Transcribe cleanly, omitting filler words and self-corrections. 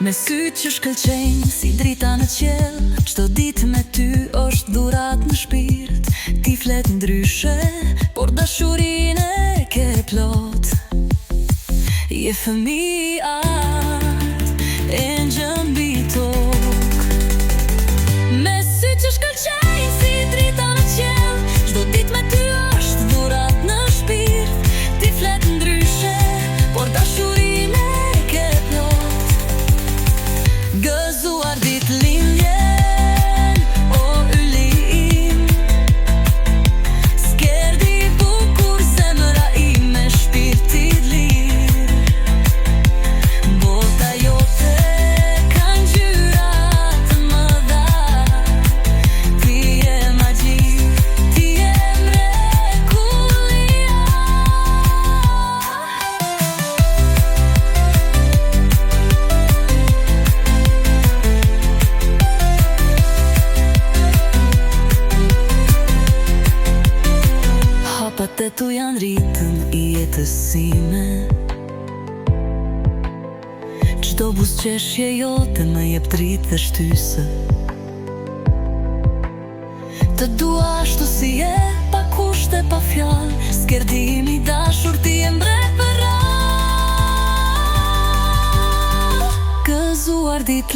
Me sy që shkëlqejnë si drita në qiell, çdo ditë me ty është dhurat në shpirt. Ti flet ndryshe, por dashurinë e ke plot. Je fëmia e ngjën mbi tokë. Me sy që shkëlqejnë si drita në qiell, çdo ditë me ty është dhurat në shpirt. Ti flet ndryshe, por dashurinë e ke plot. Gëzuar ditë lindjen, o yli im. S'kerdi bukur zemra ime, shpirti lir. Bota jote ka ngjyra të mëdha. Ti je magji, ti je mrekullia. Hapat e tu janë ritëm i jetës sime. Çdo buzëqeshje jote më jep dritë dhe shtyse. Të dua ashtu si je, pa kushte, pa fjalë. S'kerdimi dashur, ti je mbret për radhë. Gëzuar ditë